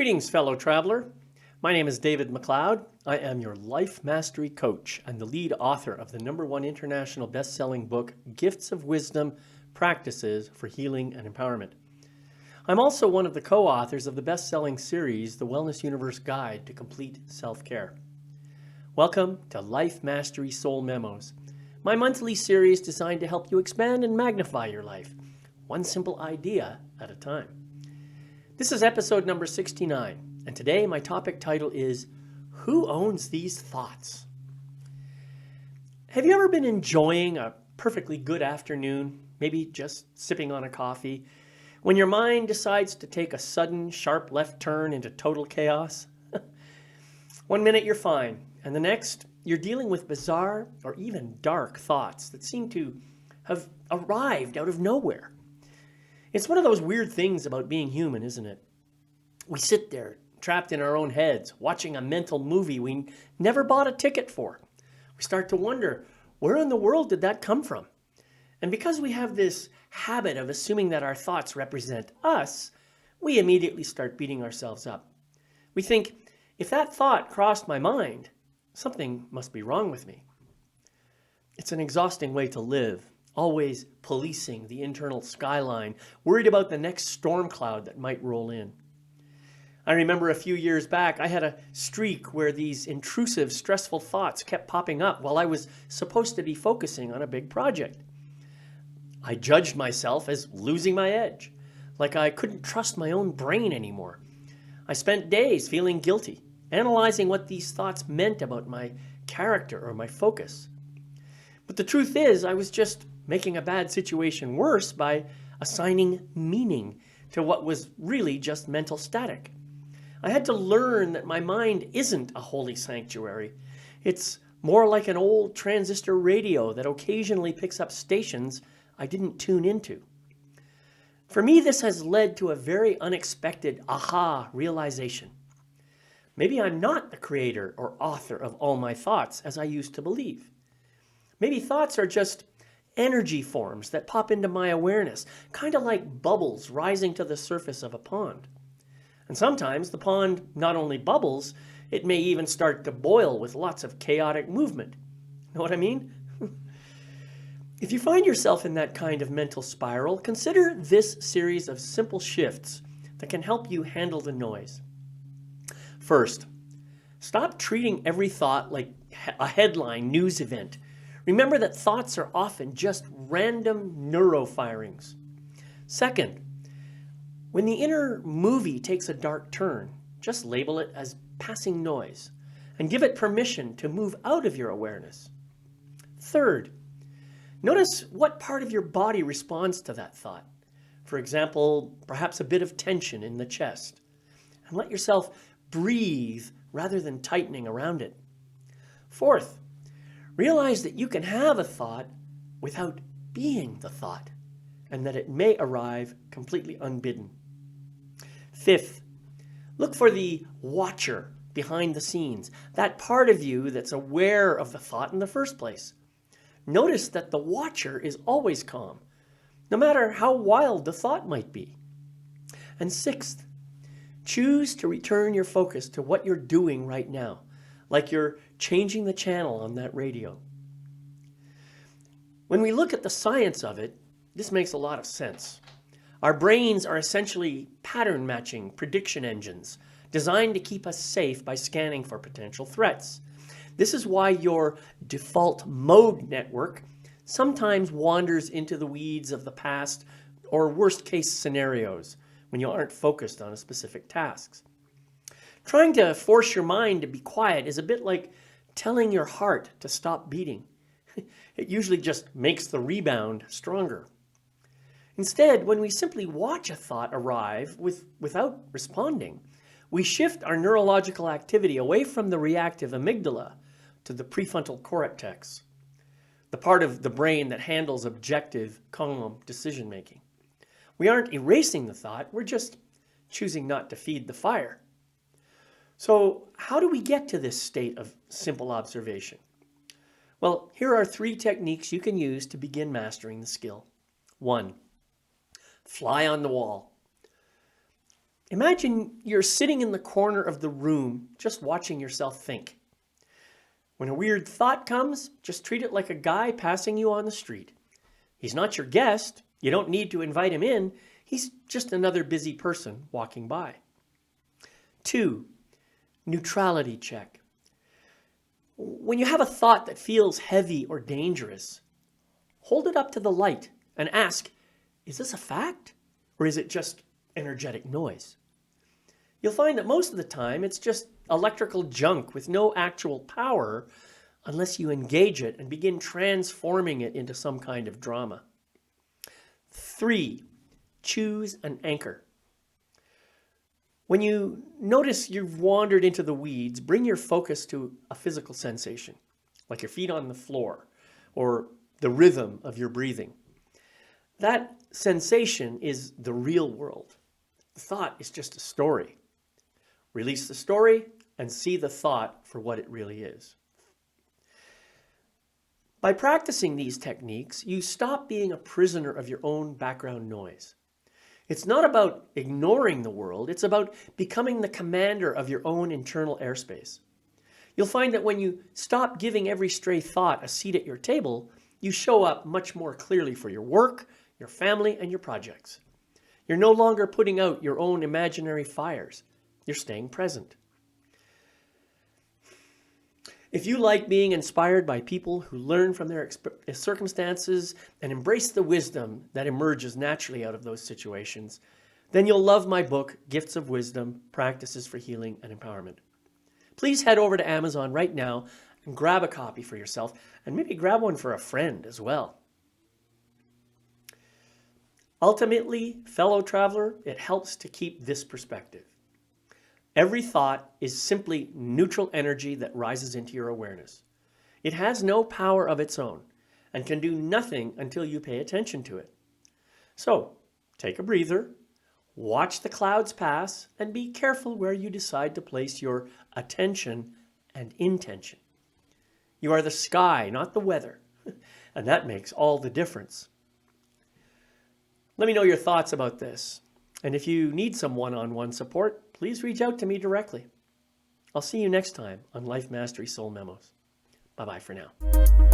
Greetings, fellow traveler. My name is David McLeod. I am your life mastery coach and the lead author of the #1 international best-selling book, Gifts of Wisdom, Practices for Healing and Empowerment. I'm also one of the co-authors of the best-selling series, The Wellness Universe Guide to Complete Self-Care. Welcome to Life Mastery Soul Memos, my monthly series designed to help you expand and magnify your life, one simple idea at a time. This is episode number 69, and today my topic title is, Who Owns These Thoughts? Have you ever been enjoying a perfectly good afternoon, maybe just sipping on a coffee, when your mind decides to take a sudden, sharp left turn into total chaos? One minute you're fine, and the next you're dealing with bizarre or even dark thoughts that seem to have arrived out of nowhere. It's one of those weird things about being human, isn't it? We sit there, trapped in our own heads, watching a mental movie we never bought a ticket for. We start to wonder, where in the world did that come from? And because we have this habit of assuming that our thoughts represent us, we immediately start beating ourselves up. We think, if that thought crossed my mind, something must be wrong with me. It's an exhausting way to live, always policing the internal skyline, worried about the next storm cloud that might roll in. I remember a few years back, I had a streak where these intrusive, stressful thoughts kept popping up while I was supposed to be focusing on a big project. I judged myself as losing my edge, like I couldn't trust my own brain anymore. I spent days feeling guilty, analyzing what these thoughts meant about my character or my focus. But the truth is, I was just making a bad situation worse by assigning meaning to what was really just mental static. I had to learn that my mind isn't a holy sanctuary. It's more like an old transistor radio that occasionally picks up stations I didn't tune into. For me, this has led to a very unexpected aha realization. Maybe I'm not the creator or author of all my thoughts as I used to believe. Maybe thoughts are just energy forms that pop into my awareness, kind of like bubbles rising to the surface of a pond. And sometimes the pond not only bubbles, it may even start to boil with lots of chaotic movement. Know what I mean? If you find yourself in that kind of mental spiral, consider this series of simple shifts that can help you handle the noise. First, stop treating every thought like a headline news event. Remember that thoughts are often just random neurofirings. Second, when the inner movie takes a dark turn, just label it as passing noise and give it permission to move out of your awareness. Third, notice what part of your body responds to that thought. For example, perhaps a bit of tension in the chest. And let yourself breathe rather than tightening around it. Fourth, realize that you can have a thought without being the thought, and that it may arrive completely unbidden. Fifth, look for the watcher behind the scenes, that part of you that's aware of the thought in the first place. Notice that the watcher is always calm, no matter how wild the thought might be. And sixth, choose to return your focus to what you're doing right now, like you're changing the channel on that radio. When we look at the science of it, this makes a lot of sense. Our brains are essentially pattern matching prediction engines designed to keep us safe by scanning for potential threats. This is why your default mode network sometimes wanders into the weeds of the past or worst case scenarios when you aren't focused on a specific task. Trying to force your mind to be quiet is a bit like telling your heart to stop beating. It usually just makes the rebound stronger. Instead, when we simply watch a thought arrive without responding, we shift our neurological activity away from the reactive amygdala to the prefrontal cortex, the part of the brain that handles objective, calm decision-making. We aren't erasing the thought, we're just choosing not to feed the fire. So how do we get to this state of simple observation? Well, here are 3 techniques you can use to begin mastering the skill. 1. Fly on the wall. Imagine you're sitting in the corner of the room just watching yourself think. When a weird thought comes, just treat it like a guy passing you on the street. He's not your guest. You don't need to invite him in. He's just another busy person walking by. 2. Neutrality check. When you have a thought that feels heavy or dangerous, hold it up to the light and ask, is this a fact or is it just energetic noise? You'll find that most of the time it's just electrical junk with no actual power unless you engage it and begin transforming it into some kind of drama. 3. Choose an anchor. When you notice you've wandered into the weeds, bring your focus to a physical sensation, like your feet on the floor or the rhythm of your breathing. That sensation is the real world. The thought is just a story. Release the story and see the thought for what it really is. By practicing these techniques, you stop being a prisoner of your own background noise. It's not about ignoring the world, it's about becoming the commander of your own internal airspace. You'll find that when you stop giving every stray thought a seat at your table, you show up much more clearly for your work, your family, and your projects. You're no longer putting out your own imaginary fires. You're staying present. If you like being inspired by people who learn from their circumstances and embrace the wisdom that emerges naturally out of those situations, then you'll love my book, Gifts of Wisdom, Practices for Healing and Empowerment. Please head over to Amazon right now and grab a copy for yourself, and maybe grab one for a friend as well. Ultimately, fellow traveler, it helps to keep this perspective. Every thought is simply neutral energy that rises into your awareness. It has no power of its own and can do nothing until you pay attention to it. So, take a breather, watch the clouds pass, and be careful where you decide to place your attention and intention. You are the sky, not the weather, and that makes all the difference. Let me know your thoughts about this. And if you need some one-on-one support, please reach out to me directly. I'll see you next time on Life Mastery Soul Memos. Bye-bye for now.